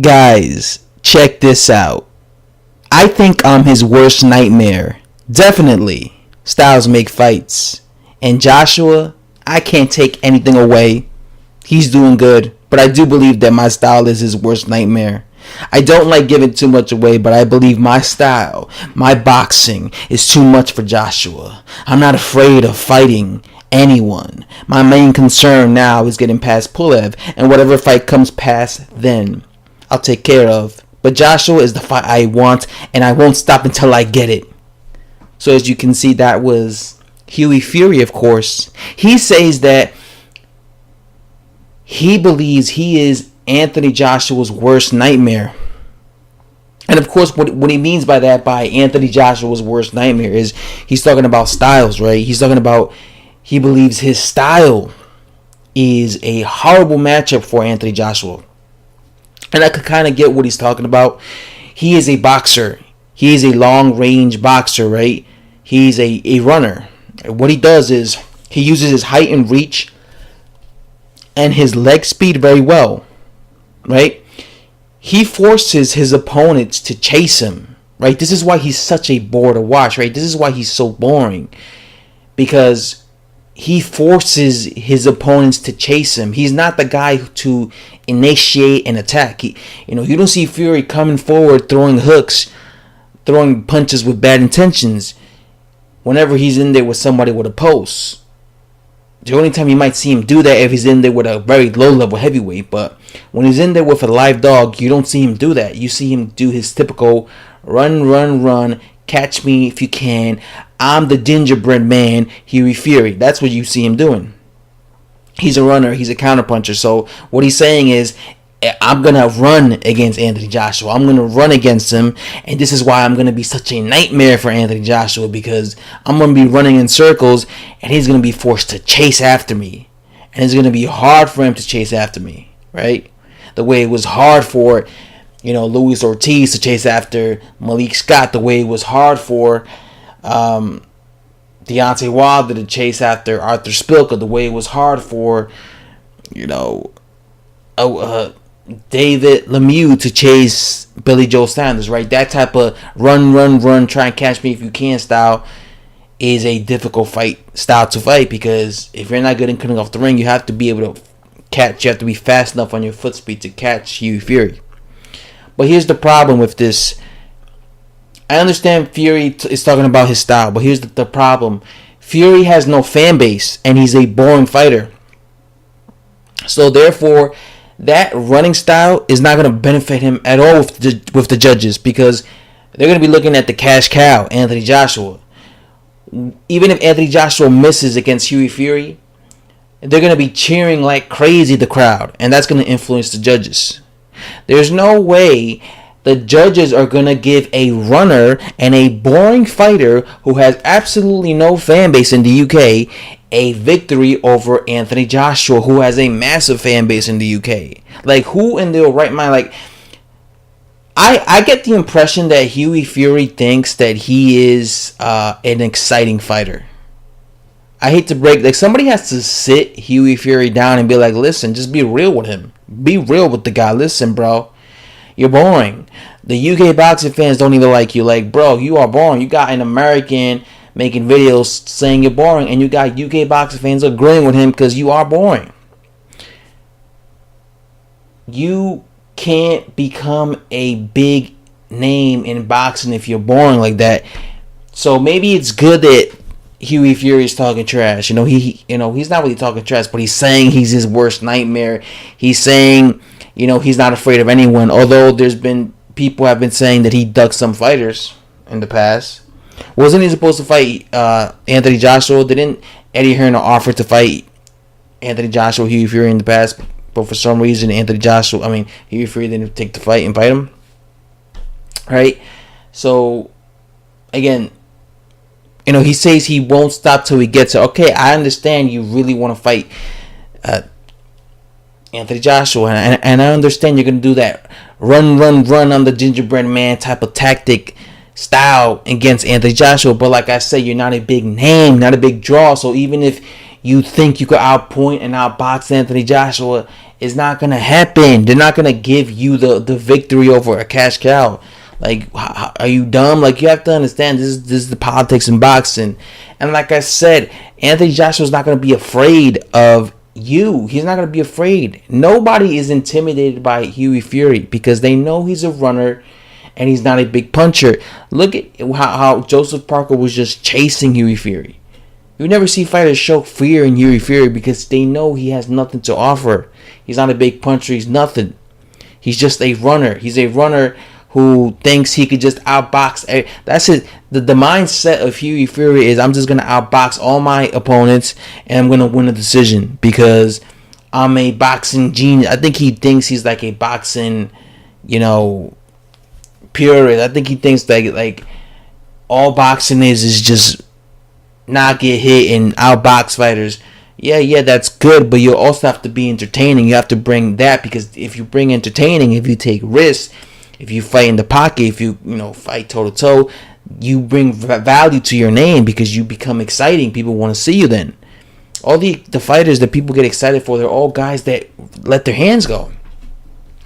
Guys, check this out. I think I'm his worst nightmare. Definitely. Styles make fights. And Joshua, I can't take anything away. He's doing good. But I do believe that my style is his worst nightmare. I don't like giving too much away, but I believe my style, my boxing, is too much for Joshua. I'm not afraid of fighting anyone. My main concern now is getting past Pulev, and whatever fight comes past then, I'll take care of. But Joshua is the fight I want, and I won't stop until I get it. So as you can see, that was Hughie Fury, of course. He says that he believes he is Anthony Joshua's worst nightmare. And of course, what he means by that, by Anthony Joshua's worst nightmare, is he's talking about Styles, right? He's talking about he believes his style is a horrible matchup for Anthony Joshua. And I could kind of get what he's talking about. He is a boxer. He is a long-range boxer, right? He's a runner. What he does is he uses his height and reach and his leg speed very well, right? He forces his opponents to chase him, right? This is why he's such a bore to watch, right? This is why he's so boring, because he forces his opponents to chase him. He's not the guy to initiate an attack. You don't see Fury coming forward, throwing hooks, throwing punches with bad intentions whenever he's in there with somebody with a post. The only time you might see him do that if he's in there with a very low-level heavyweight. But when he's in there with a live dog, you don't see him do that. You see him do his typical run, catch me if you can. I'm the gingerbread man, Hughie Fury. That's what you see him doing. He's a runner. He's a counterpuncher. So what he's saying is, I'm going to run against Anthony Joshua. I'm going to run against him. And this is why I'm going to be such a nightmare for Anthony Joshua, because I'm going to be running in circles and he's going to be forced to chase after me. And it's going to be hard for him to chase after me, right? The way it was hard for, Luis Ortiz to chase after Malik Scott. The way it was hard for Deontay Wilder to chase after Arthur Spilka. The way it was hard for, David Lemieux to chase Billy Joe Sanders, right? That type of run, try and catch me if you can style is a difficult style to fight, because if you're not good in cutting off the ring, you have to be able to catch. You have to be fast enough on your foot speed to catch Hughie Fury. But here's the problem with this. I understand Fury is talking about his style, but here's the problem. Fury has no fan base, and he's a boring fighter. So therefore, that running style is not going to benefit him at all with the judges, because they're going to be looking at the cash cow, Anthony Joshua. Even if Anthony Joshua misses against Hughie Fury, they're going to be cheering like crazy, the crowd, and that's going to influence the judges. There's no way the judges are going to give a runner and a boring fighter who has absolutely no fan base in the UK a victory over Anthony Joshua, who has a massive fan base in the UK. Like, who in their right mind? Like, I get the impression that Hughie Fury thinks that he is an exciting fighter. I hate to break, like, somebody has to sit Hughie Fury down and be like, listen, just be real with him. Be real with the guy. Listen, bro, you're boring. The UK boxing fans don't even like you. Like, bro, you are boring. You got an American making videos saying you're boring, and you got UK boxing fans agreeing with him because you are boring. You can't become a big name in boxing if you're boring like that. So maybe it's good that Hughie Fury is talking trash. He's not really talking trash, but he's saying he's his worst nightmare. He's saying, he's not afraid of anyone. Although there's been people have been saying that he ducked some fighters in the past. Wasn't he supposed to fight Anthony Joshua? Didn't Eddie Hearn offer to fight Anthony Joshua, Hughie Fury in the past? But for some reason, Hughie Fury didn't take the fight and fight him. Right? So, again, he says he won't stop till he gets it. Okay, I understand you really want to fight Anthony Joshua, and I understand you're going to do that run on the gingerbread man type of tactic style against Anthony Joshua. But like I said, you're not a big name, not a big draw. So even if you think you could outpoint and outbox Anthony Joshua, It's not gonna happen. They're not gonna give you the victory over a cash cow. Like, are you dumb? Like, you have to understand this is the politics in boxing. And like I said, Anthony Joshua's not gonna be afraid of you. He's not gonna be afraid. Nobody is intimidated by Hughie Fury because they know he's a runner and he's not a big puncher. Look at how Joseph Parker was just chasing Hughie Fury. You never see fighters show fear in Hughie Fury because they know he has nothing to offer. He's not a big puncher. He's nothing. He's just a runner. He's a runner who thinks he could just outbox. That's it. The mindset of Hughie Fury is, I'm just going to outbox all my opponents and I'm going to win a decision because I'm a boxing genius. I think he thinks he's like a boxing, purist. I think he thinks that like all boxing is just not get hit and outbox fighters. Yeah, that's good, but you also have to be entertaining. You have to bring that, because if you bring entertaining, if you take risks, if you fight in the pocket, if you fight toe to toe, you bring value to your name because you become exciting. People want to see you then. All the fighters that people get excited for, they're all guys that let their hands go.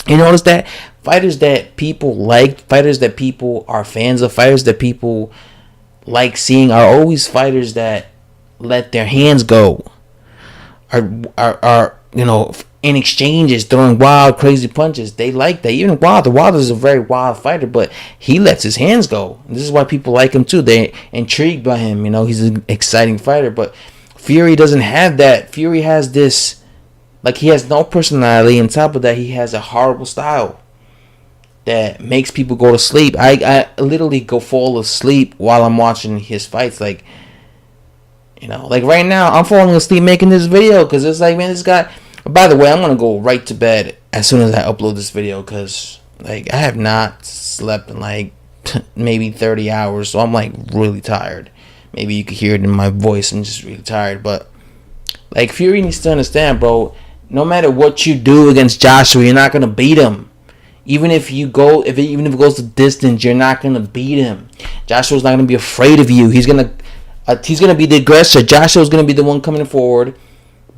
You notice that fighters that people like, fighters that people are fans of, fighters that people like seeing are always fighters that let their hands go. Are in exchanges throwing wild, crazy punches. They like that. Even Wilder is a very wild fighter, but he lets his hands go. This is why people like him too. They're intrigued by him. He's an exciting fighter. But Fury doesn't have that. Fury has this, like, he has no personality. On top of that, he has a horrible style that makes people go to sleep. I literally fall asleep while I'm watching his fights. Like right now, I'm falling asleep making this video because it's like, man, this guy. By the way, I'm gonna go right to bed as soon as I upload this video because I have not slept in like maybe 30 hours, so I'm like really tired. Maybe you could hear it in my voice. I'm just really tired, but like, Fury needs to understand, bro. No matter what you do against Joshua, you're not gonna beat him. Even if it goes the distance, you're not gonna beat him. Joshua's not gonna be afraid of you. He's gonna be the aggressor. Joshua's gonna be the one coming forward,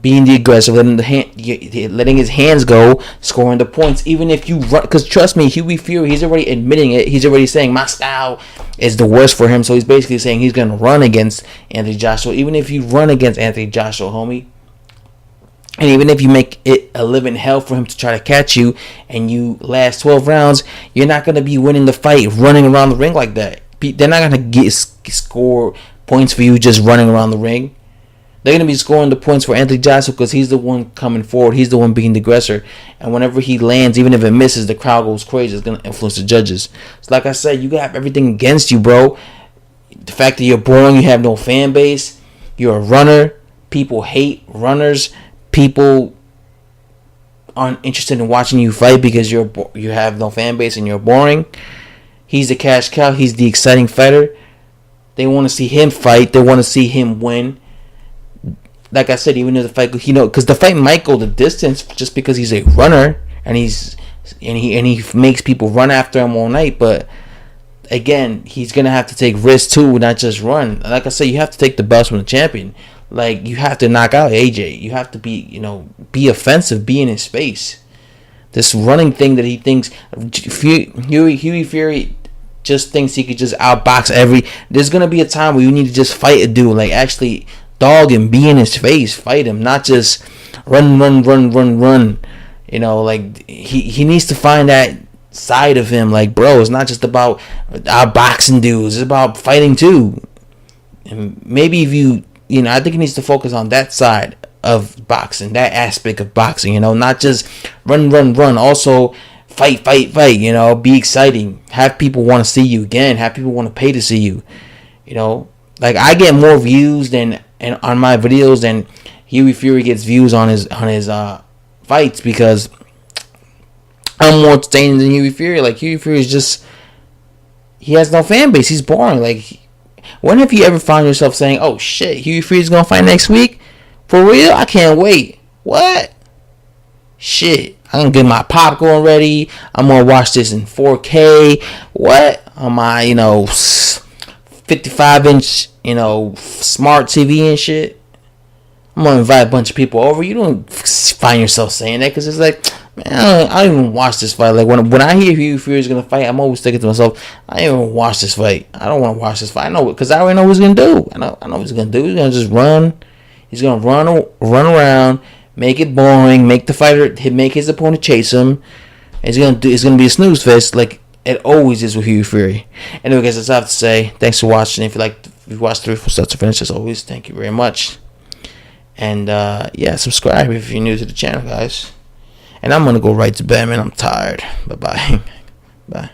being the aggressor, letting his hands go, scoring the points. Even if you run, because trust me, Hughie Fury, he's already admitting it. He's already saying my style is the worst for him. So he's basically saying he's gonna run against Anthony Joshua. Even if you run against Anthony Joshua, homie, and even if you make it a living hell for him to try to catch you, and you last 12 rounds, you're not gonna be winning the fight running around the ring like that. They're not gonna score points for you just running around the ring. They're going to be scoring the points for Anthony Joshua because he's the one coming forward. He's the one being the aggressor. And whenever he lands, even if it misses, the crowd goes crazy. It's going to influence the judges. So like I said, you have everything against you, bro. The fact that you're boring, you have no fan base. You're a runner. People hate runners. People aren't interested in watching you fight because you have no fan base and you're boring. He's the cash cow. He's the exciting fighter. They want to see him fight. They want to see him win. Like I said, even if the fight, because the fight might go the distance just because he's a runner and he makes people run after him all night. But again, he's gonna have to take risks too, not just run. Like I said, you have to take the best from the champion. Like, you have to knock out AJ. You have to be offensive, be in his space. This running thing that he thinks Hughie Fury just thinks he could just outbox There's gonna be a time where you need to just fight a dude, like actually dog him, be in his face, fight him, not just run. Like, he needs to find that side of him. Like, bro, it's not just about boxing dudes, it's about fighting too. And maybe if I think he needs to focus on that side of boxing, that aspect of boxing, not just run. Also fight, be exciting, have people want to see you again, have people want to pay to see you. Like, I get more views on my videos than Hughie Fury gets views on his fights because I'm more entertaining than Hughie Fury. Like, Hughie Fury is just, he has no fan base. He's boring. Like, when have you ever found yourself saying, "Oh shit, Hughie Fury's gonna fight next week"? For real? I can't wait. What? Shit, I'm gonna get my popcorn ready. I'm gonna watch this in 4K. What? On my 55-inch smart TV and shit. I'm gonna invite a bunch of people over. You don't find yourself saying that because it's like, man, I don't even watch this fight. Like when I hear Hughie Fury's gonna fight, I'm always thinking to myself, I don't even watch this fight. I don't want to watch this fight. I know because I already know what he's gonna do. I know what he's gonna do. He's gonna just run. He's gonna run around, make it boring, make the fighter make his opponent chase him. It's gonna be a snooze fest like it always is with Hughie Fury. Anyway, guys, that's all I have to say. Thanks for watching. If you watched 3 full sets to finish, as always, thank you very much. And yeah, subscribe if you're new to the channel, guys. And I'm gonna go right to bed, man. I'm tired. Bye. Bye.